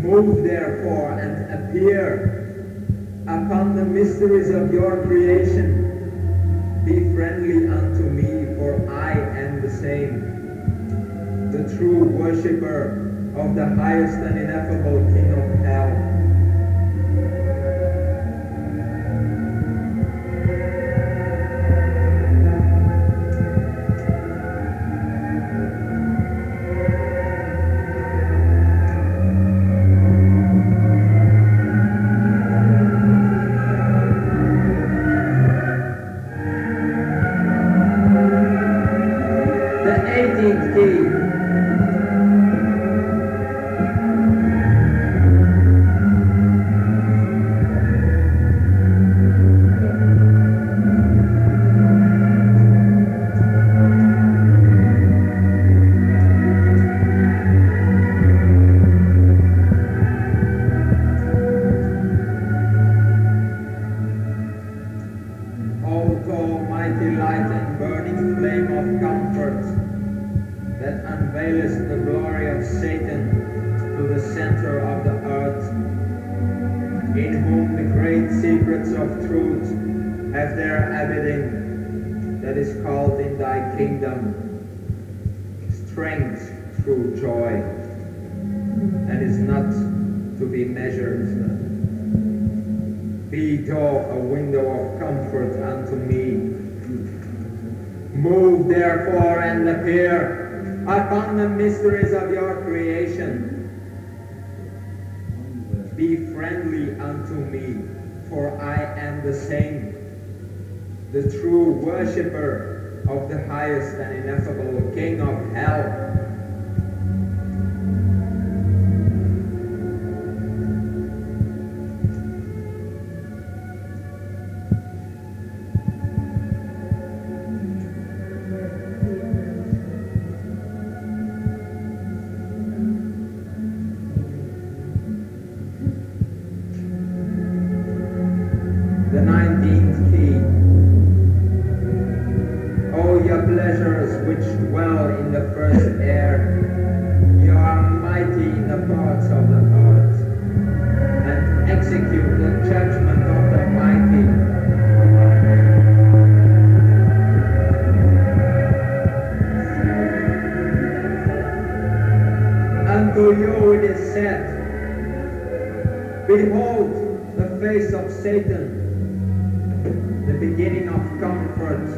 Move therefore and appear upon the mysteries of your creation. Be friendly unto me, for I am the same, the true worshipper of the highest and ineffable King of hell. The 18th key. O thou mighty light and burning flame of comfort, that unveilest the glory of Satan to the center of the earth, in whom the great secrets of truth have their abiding, that is called in thy kingdom strength through joy, and is not to be measured. Be thou a window of comfort unto me. Move therefore and appear upon the mysteries of your creation. be friendly unto me, for I am the same, the true worshipper of the highest and ineffable King of hell. The 19th key. O ye pleasures which dwell in the first air, ye are mighty in the parts of the earth, and execute the judgment of the mighty. Unto you it is said, behold the face of Satan, the beginning of comfort,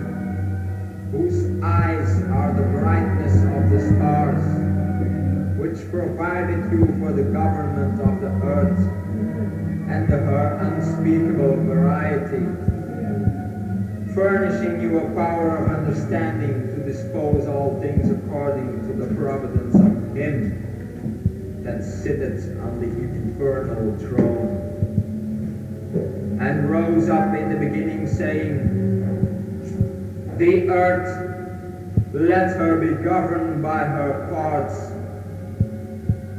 whose eyes are the brightness of the stars, which provided you for the government of the earth and her unspeakable variety, furnishing you a power of understanding to dispose all things according to the providence of him that sitteth on the eternal throne, and rose up in the beginning, saying, the earth, let her be governed by her parts,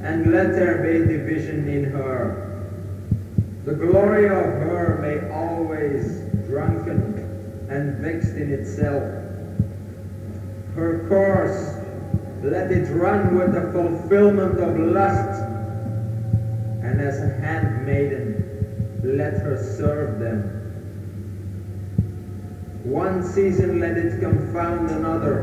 and let there be division in her. The glory of her may always drunken and vexed in itself. Her course, let it run with the fulfillment of lust, and as a handmaiden, let her serve them. One season let it confound another,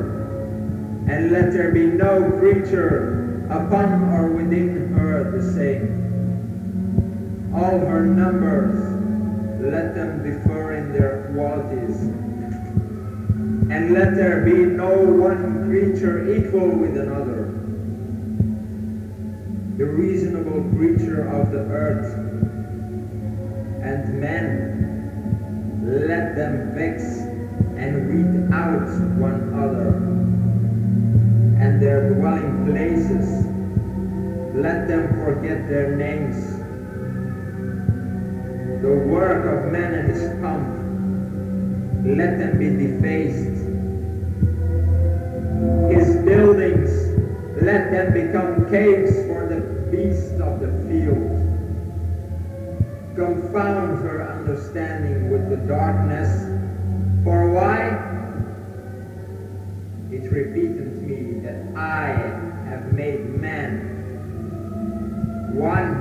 and let there be no creature upon or within her the same. All her numbers, let them differ in their qualities, and let there be no one creature equal with another. The reasonable creature of the earth and men, let them vex and weed out one another, and their dwelling places, let them forget their names. The work of man and his pomp, let them be defaced. His buildings, let them become caves for the beasts of the field. Confound her understanding with the darkness. For why? It repeateth me that I have made man one,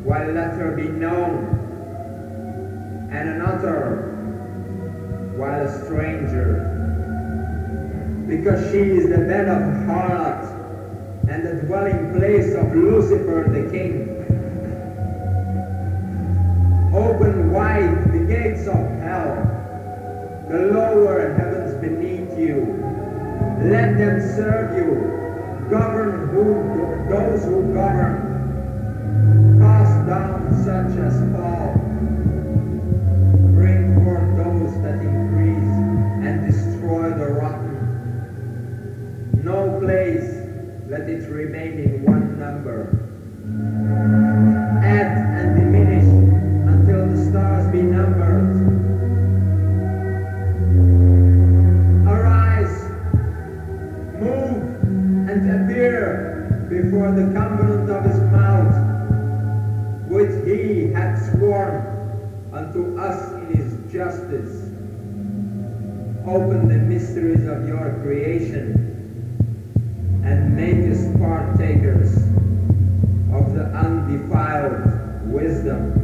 while let her be known, and another, while a stranger, because she is the bed of harlot, and the dwelling place of Lucifer the king. Open wide the gates of hell, the lower heavens beneath you. Let them serve you. Govern those who govern. Cast down such as fall. Bring forth those that increase, and destroy the rotten. No place let it remain in one number. Add and diminish until the stars be numbered. Arise, move, and appear before the covenant of his mouth, which he hath sworn unto us in his justice. Open the mysteries of your creation, and make us partakers of the undefiled wisdom.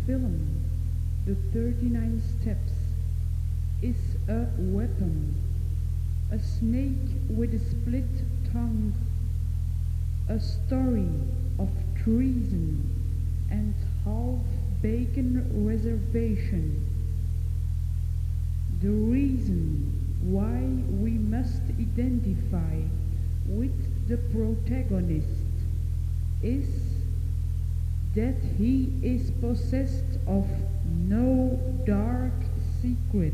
film, The 39 Steps, is a weapon, a snake with a split tongue, a story of treason and half-bacon reservation. The reason why we must identify with the protagonist is that he is possessed of no dark secret.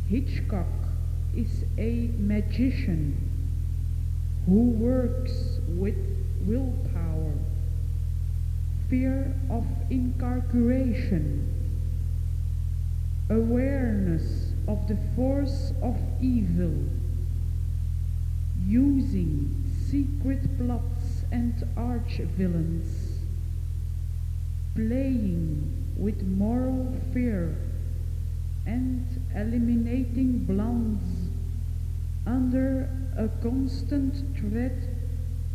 Hitchcock is a magician who works with willpower, fear of incarceration, awareness of the force of evil, using secret plots and arch-villains, playing with moral fear and eliminating blondes under a constant threat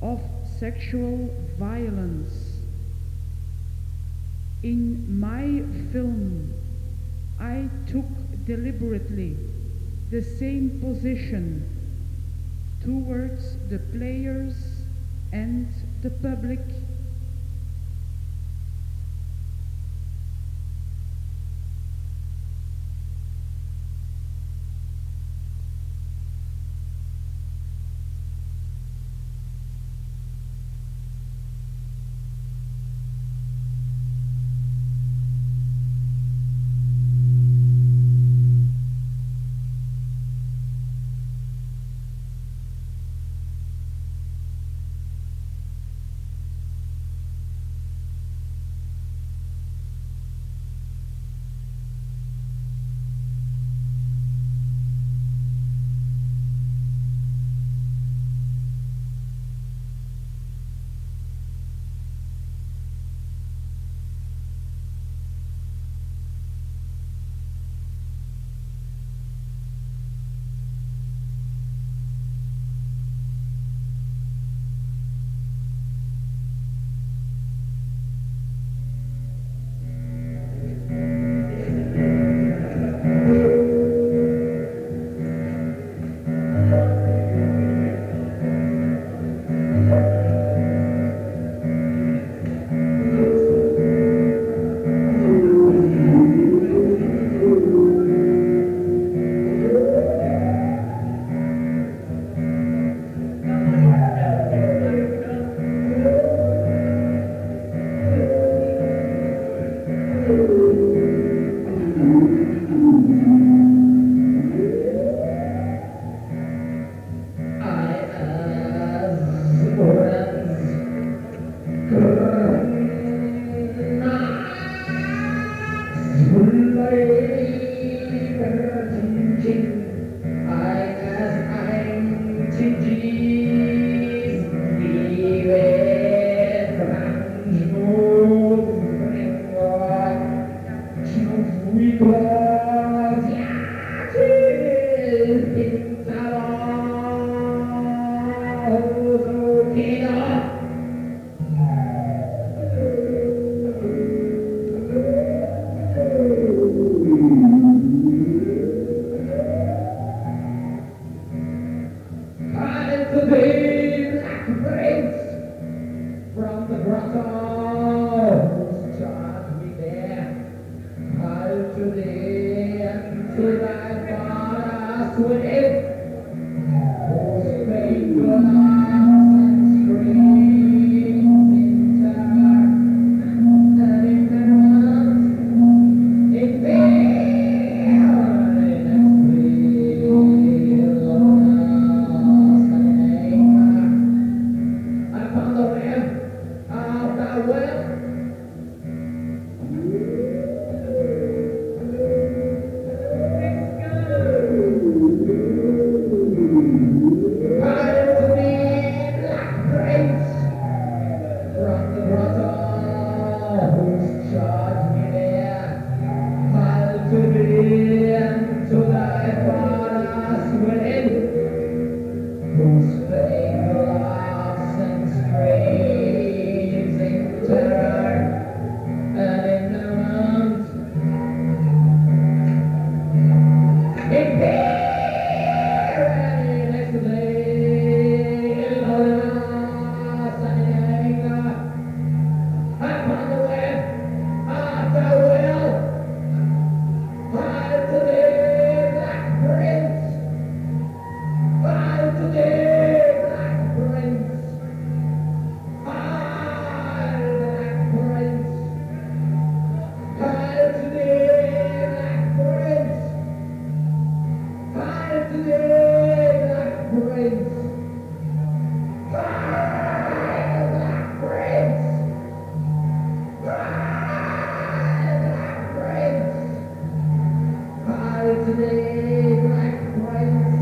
of sexual violence. In my film, I took deliberately the same position towards the players and the public. today, black white.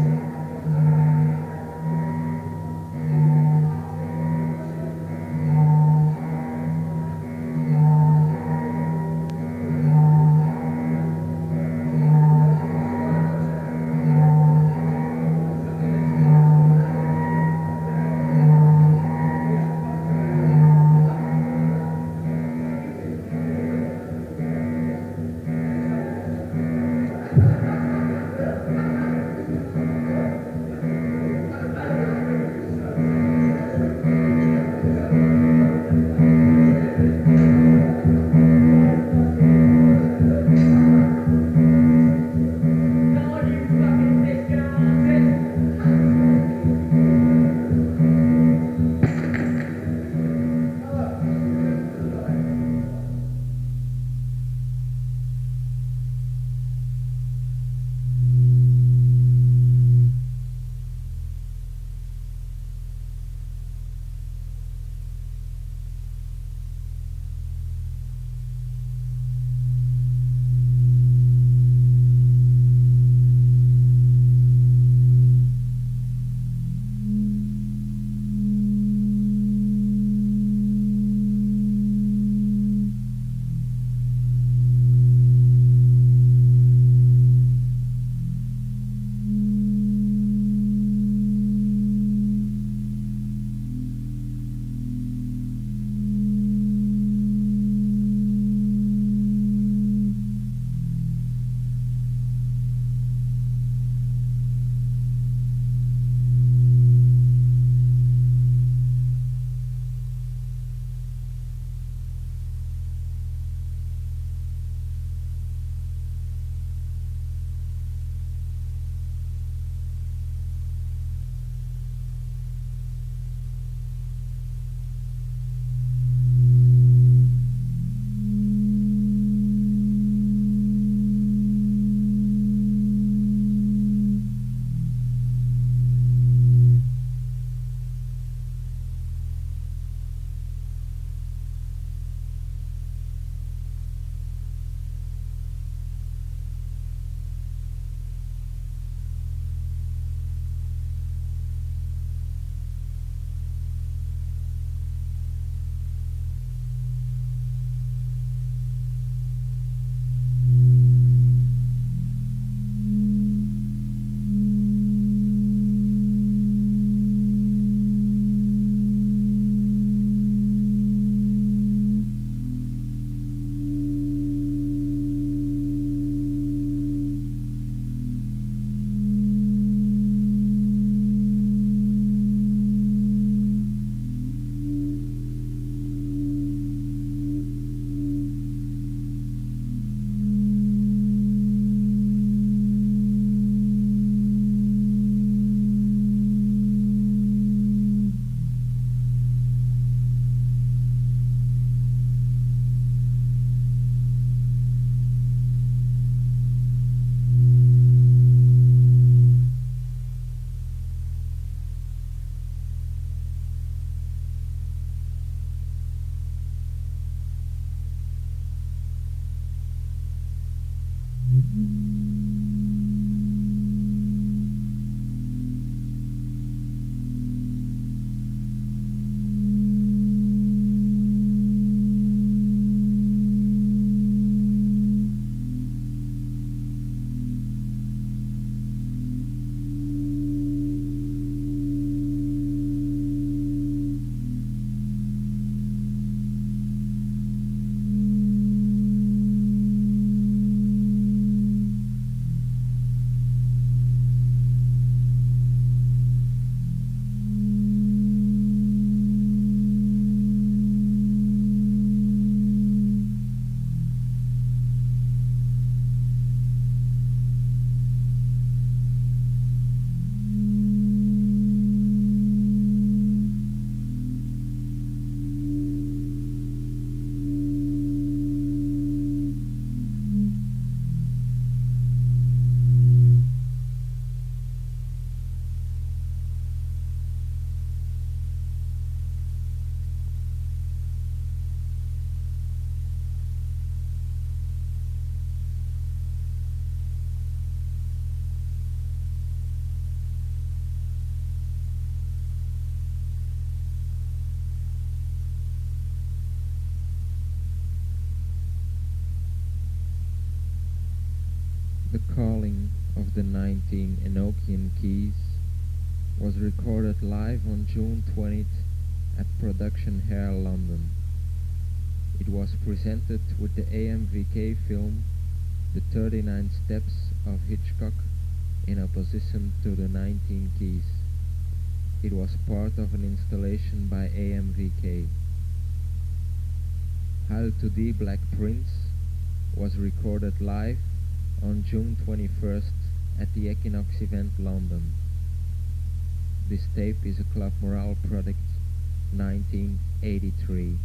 The Calling of the 19 Enochian Keys was recorded live on June 20th at Production Hair London. It was presented with the AMVK film The 39 Steps of Hitchcock in opposition to the 19 Keys. It was part of an installation by AMVK. Hail to Thee Black Prince was recorded live on June 21st at the Equinox event London. This tape is a Club Morale product 1983.